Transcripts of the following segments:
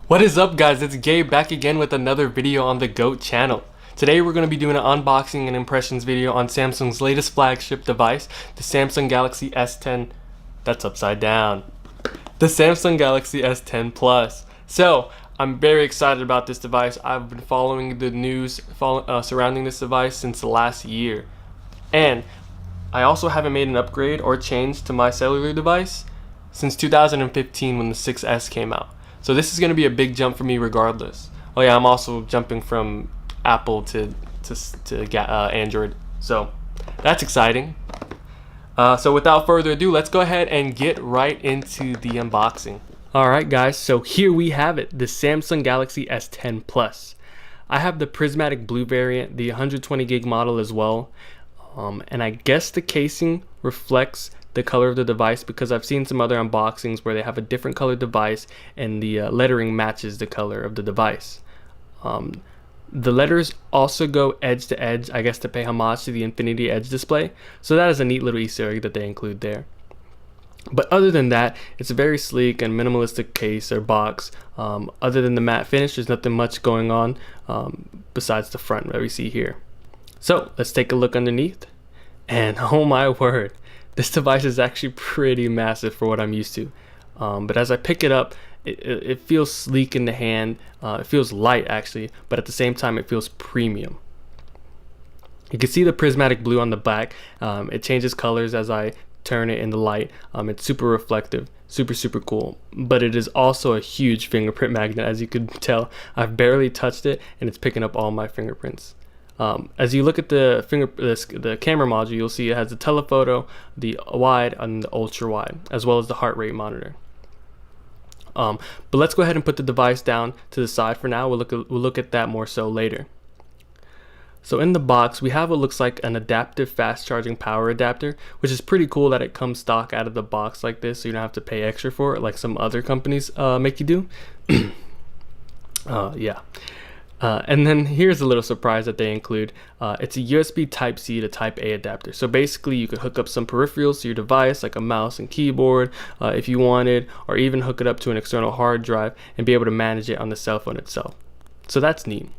What is up, guys? It's Gabe back again with another video on the GOAT channel. Today we're going to be doing an unboxing and impressions video on Samsung's latest flagship device, the Samsung Galaxy S10. That's upside down. The Samsung Galaxy S10 Plus. So I'm very excited about this device. I've been following the news surrounding this device since last year. And I also haven't made an upgrade or change to my cellular device since 2015 when the 6S came out. So this is going to be a big jump for me regardless. Oh yeah, I'm also jumping from Apple to Android. So that's exciting. So without further ado, let's go ahead and get right into the unboxing. Alright guys, so here we have it, the Samsung Galaxy S10 Plus. I have the prismatic blue variant, the 120 gig model as well. And I guess the casing reflects the color of the device because I've seen some other unboxings where they have a different colored device and the lettering matches the color of the device. The letters also go edge to edge, I guess to pay homage to the Infinity Edge display. So that is a neat little Easter egg that they include there. But other than that, it's a very sleek and minimalistic case or box. Other than the matte finish, there's nothing much going on besides the front that we see here. So let's take a look underneath, and oh my word, this device is actually pretty massive for what I'm used to. But as I pick it up, it feels sleek in the hand. It feels light actually, but at the same time it feels premium. You can see the prismatic blue on the back. It changes colors as I turn it in the light. It's super reflective, super cool. But it is also a huge fingerprint magnet. As you could tell, I've barely touched it and it's picking up all my fingerprints. As you look at the camera module, you'll see it has the telephoto, the wide, and the ultra wide, as well as the heart rate monitor. But let's go ahead and put the device down to the side for now. We'll look at that more so later. So in the box, we have what looks like an adaptive fast charging power adapter, which is pretty cool that it comes stock out of the box like this, so you don't have to pay extra for it like some other companies make you do. Yeah. And then here's a little surprise that they include. It's a USB Type-C to Type-A adapter. So basically you could hook up some peripherals to your device like a mouse and keyboard if you wanted, or even hook it up to an external hard drive and be able to manage it on the cell phone itself. So that's neat.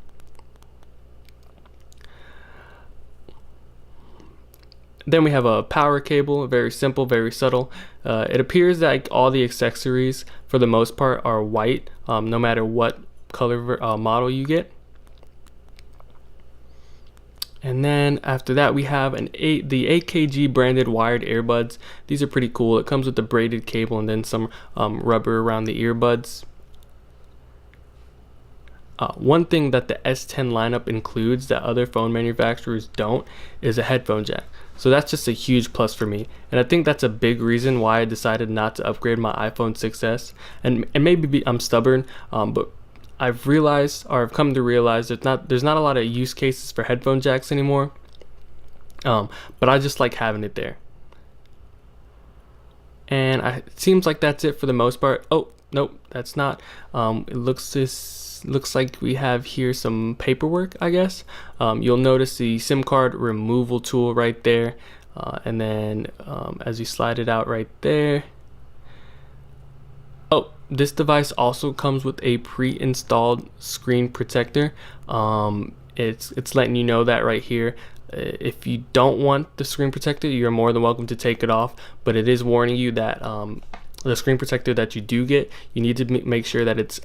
Then we have a power cable, very simple, very subtle. It appears that all the accessories for the most part are white, no matter what color model you get. And then after that we have the 8kg branded wired earbuds. These are pretty cool. It comes with the braided cable and then some rubber around the earbuds. One thing that the S10 lineup includes that other phone manufacturers don't is a headphone jack. So that's just a huge plus for me, and I think that's a big reason why I decided not to upgrade my iPhone 6s. And maybe I'm stubborn, but I've come to realize there's not a lot of use cases for headphone jacks anymore. But I just like having it there. And it seems like that's it for the most part. Oh, nope, that's not. It looks like we have here some paperwork, I guess. You'll notice the SIM card removal tool right there. And then as you slide it out right there. Oh, this device also comes with a pre-installed screen protector. It's letting you know that right here. If you don't want the screen protector, you're more than welcome to take it off, but it is warning you that the screen protector that you do get, you need to make sure that it's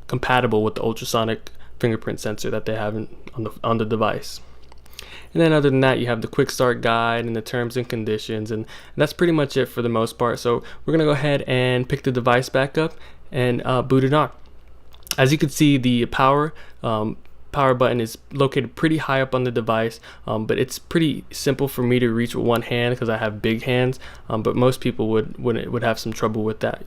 compatible with the ultrasonic fingerprint sensor that they have on the device. And then other than that, you have the quick start guide and the terms and conditions, and that's pretty much it for the most part. So we're gonna go ahead and pick the device back up and boot it on. As you can see, the power button is located pretty high up on the device, but it's pretty simple for me to reach with one hand because I have big hands, but most people would have some trouble with that.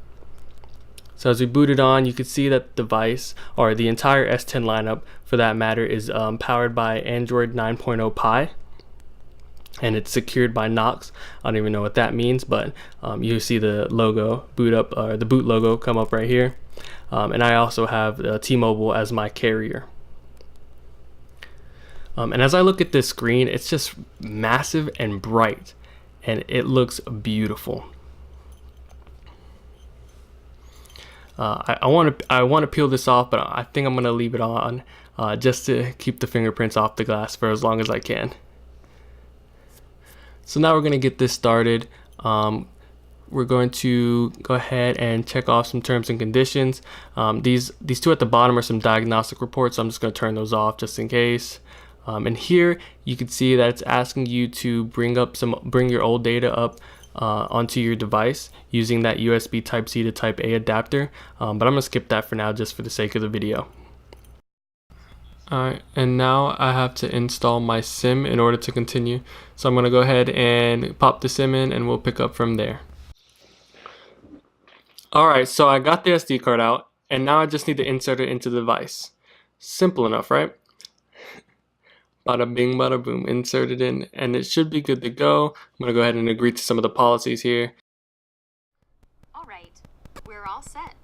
So as we boot it on, you can see that the device, or the entire S10 lineup for that matter, is powered by Android 9.0 Pie, and it's secured by Knox. I don't even know what that means, but you see the logo the boot logo come up right here. And I also have T-Mobile as my carrier. And as I look at this screen, it's just massive and bright, and it looks beautiful. I want to peel this off, but I think I'm gonna leave it on just to keep the fingerprints off the glass for as long as I can. So now we're gonna get this started. We're going to go ahead and check off some terms and conditions. These two at the bottom are some diagnostic reports, so I'm just going to turn those off just in case. And here you can see that it's asking you to bring your old data up onto your device using that USB Type-C to Type-A adapter. But I'm going to skip that for now just for the sake of the video. Alright, and now I have to install my SIM in order to continue. So I'm going to go ahead and pop the SIM in and we'll pick up from there. Alright, so I got the SD card out, and now I just need to insert it into the device. Simple enough, right? Bada bing, bada boom, insert it in, and it should be good to go. I'm going to go ahead and agree to some of the policies here. Alright, we're all set.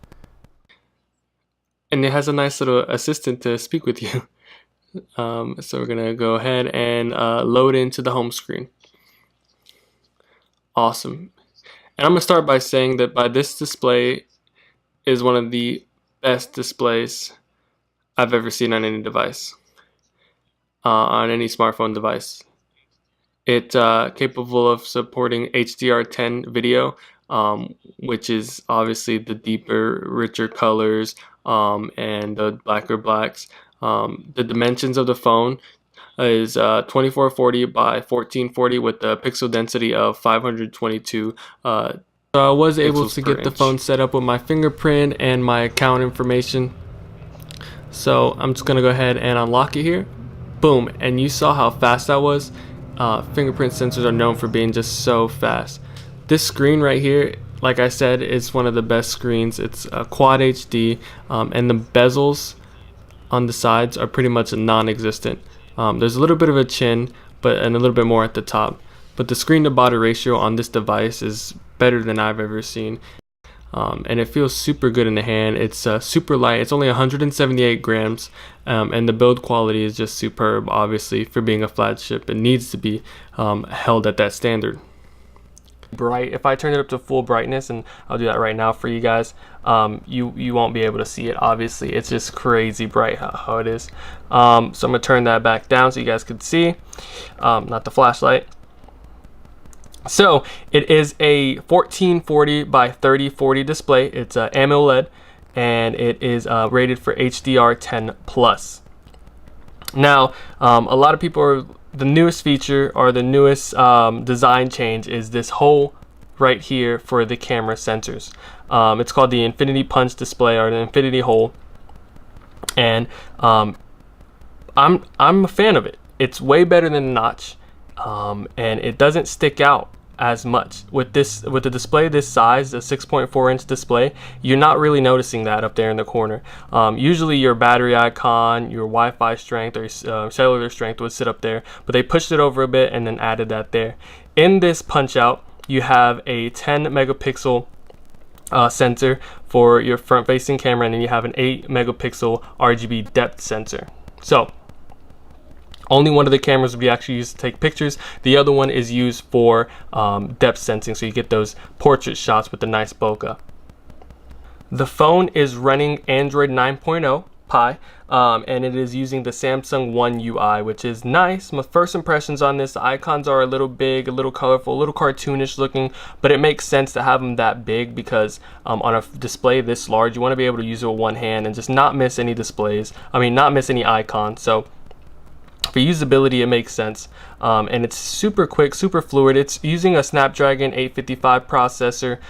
And it has a nice little assistant to speak with you. So we're going to go ahead and load into the home screen. Awesome. And I'm going to start by saying that this display is one of the best displays I've ever seen on any device, on any smartphone device. It's capable of supporting HDR10 video, which is obviously the deeper, richer colors and the blacker blacks. The dimensions of the phone is 2440 by 1440 with the pixel density of 522. So I was able to get the phone set up with my fingerprint and my account information. So I'm just gonna go ahead and unlock it here. Boom, and you saw how fast that was. Fingerprint sensors are known for being just so fast. This screen right here, like I said, is one of the best screens. It's Quad HD, and the bezels on the sides are pretty much non-existent. There's a little bit of a chin, and a little bit more at the top. But the screen to body ratio on this device is better than I've ever seen. And it feels super good in the hand. It's super light. It's only 178 grams. And the build quality is just superb, obviously, for being a flagship. It needs to be held at that standard. Bright. If I turn it up to full brightness, and I'll do that right now for you guys, you won't be able to see it. Obviously, it's just crazy bright how it is. So I'm gonna turn that back down so you guys can see, not the flashlight. So it is a 1440 by 3040 display. It's AMOLED, and it is rated for HDR10 plus. Now, a lot of people are. The newest feature, or the newest design change, is this hole right here for the camera sensors. It's called the Infinity Punch display, or the Infinity hole, and I'm a fan of it. It's way better than the notch, and it doesn't stick out as much with the display this size, the 6.4-inch display. You're not really noticing that up there in the corner. Usually your battery icon, your Wi-Fi strength, or cellular strength would sit up there, but they pushed it over a bit and then added that there. In this punch out, you have a 10 megapixel sensor for your front facing camera, and then you have an 8 megapixel RGB depth sensor. So only one of the cameras will be actually used to take pictures. The other one is used for depth sensing, so you get those portrait shots with the nice bokeh. The phone is running Android 9.0 Pie, and it is using the Samsung One UI, which is nice. My first impressions on this, the icons are a little big, a little colorful, a little cartoonish looking, but it makes sense to have them that big because on a display this large, you want to be able to use it with one hand and just not miss any displays. not miss any icons. So for usability, it makes sense, and it's super quick, super fluid. It's using a Snapdragon 855 processor,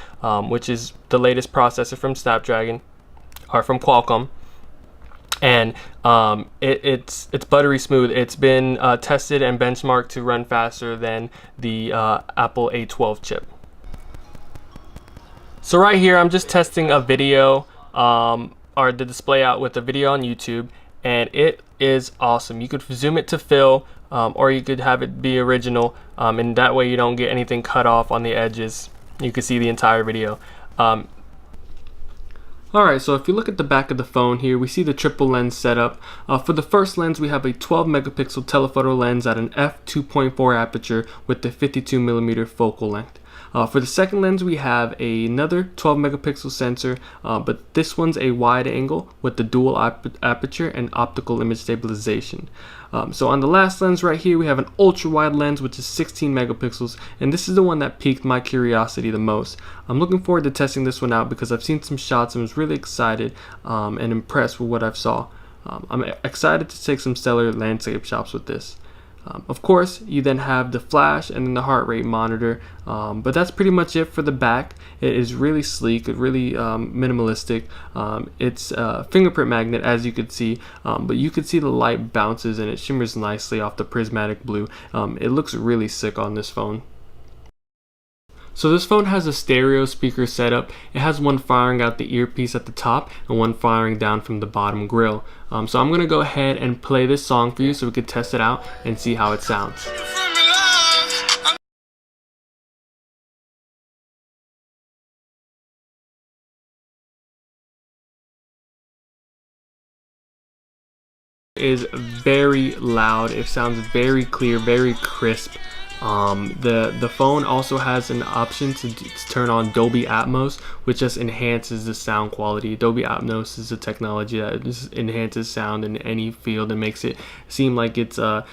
which is the latest processor from Snapdragon, or from Qualcomm, and it's buttery smooth. It's been tested and benchmarked to run faster than the Apple A12 chip. So right here, I'm just testing a video, or the display out with a video on YouTube, and it is awesome. You could zoom it to fill, or you could have it be original, and that way you don't get anything cut off on the edges. You can see the entire video. Alright, so if you look at the back of the phone here, we see the triple lens setup. For the first lens, we have a 12 megapixel telephoto lens at an f2.4 aperture with the 52mm focal length. For the second lens, we have another 12 megapixel sensor, but this one's a wide angle with the dual aperture and optical image stabilization. So on the last lens right here, we have an ultra wide lens, which is 16 megapixels, and this is the one that piqued my curiosity the most. I'm looking forward to testing this one out because I've seen some shots and was really excited and impressed with what I've saw. I'm excited to take some stellar landscape shots with this. Of course, you then have the flash and then the heart rate monitor, but that's pretty much it for the back. It is really sleek, really minimalistic. It's a fingerprint magnet, as you could see, but you could see the light bounces and it shimmers nicely off the prismatic blue. It looks really sick on this phone. So this phone has a stereo speaker setup. It has one firing out the earpiece at the top and one firing down from the bottom grill. So I'm gonna go ahead and play this song for you so we could test it out and see how it sounds. It is very loud. It sounds very clear, very crisp. The phone also has an option to turn on Dolby Atmos, which just enhances the sound quality. Dolby Atmos is a technology that just enhances sound in any field and makes it seem like it's a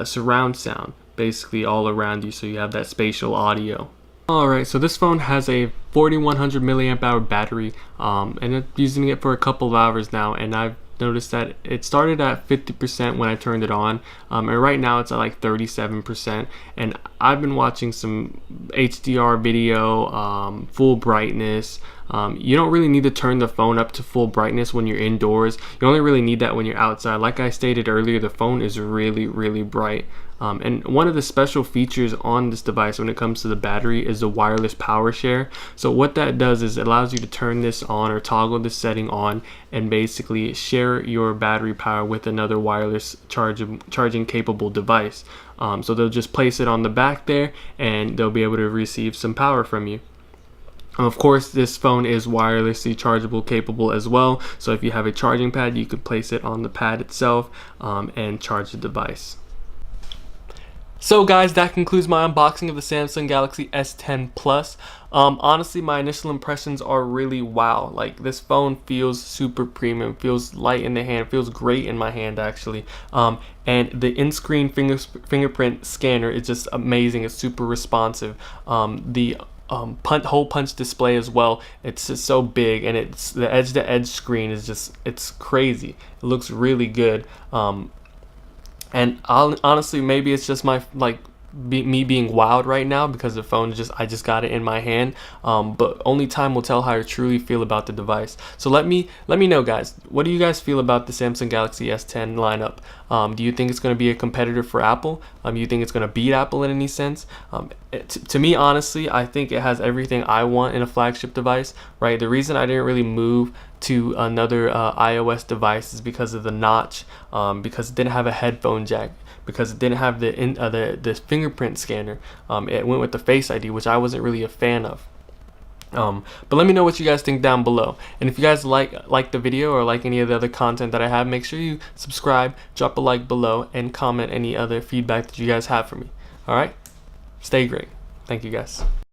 surround sound basically all around you, so you have that spatial audio. Alright, so this phone has a 4100 milliamp hour battery, and I'm using it for a couple of hours now, and I've noticed that it started at 50% when I turned it on, and right now it's at like 37%, and I've been watching some HDR video, full brightness. You don't really need to turn the phone up to full brightness when you're indoors. You only really need that when you're outside. Like I stated earlier, the phone is really bright. And one of the special features on this device when it comes to the battery is the wireless power share. So what that does is it allows you to turn this on or toggle this setting on and basically share your battery power with another wireless charging capable device. So they'll just place it on the back there and they'll be able to receive some power from you. Of course, this phone is wirelessly chargeable capable as well. So if you have a charging pad, you could place it on the pad itself and charge the device. So guys, that concludes my unboxing of the Samsung Galaxy S10 Plus. Honestly, my initial impressions are really wow. Like, this phone feels super premium, feels light in the hand, feels great in my hand actually. And the in-screen fingerprint scanner is just amazing. It's super responsive. The hole punch display as well, it's just so big, and it's the edge-to-edge screen is just, it's crazy. It looks really good. And honestly, maybe it's just my me being wowed right now because the phone I just got it in my hand, but only time will tell how I truly feel about the device. So let me know, guys, what do you guys feel about the Samsung Galaxy S10 lineup? Do you think it's going to be a competitor for Apple? Do you think it's going to beat Apple in any sense? To me, honestly, I think it has everything I want in a flagship device, right? The reason I didn't really move to another iOS device is because of the notch, because it didn't have a headphone jack, because it didn't have the fingerprint scanner. It went with the Face ID, which I wasn't really a fan of. But let me know what you guys think down below, and if you guys like the video or like any of the other content that I have, make sure you subscribe, drop a like below, and comment any other feedback that you guys have for me. All right, stay great. Thank you guys.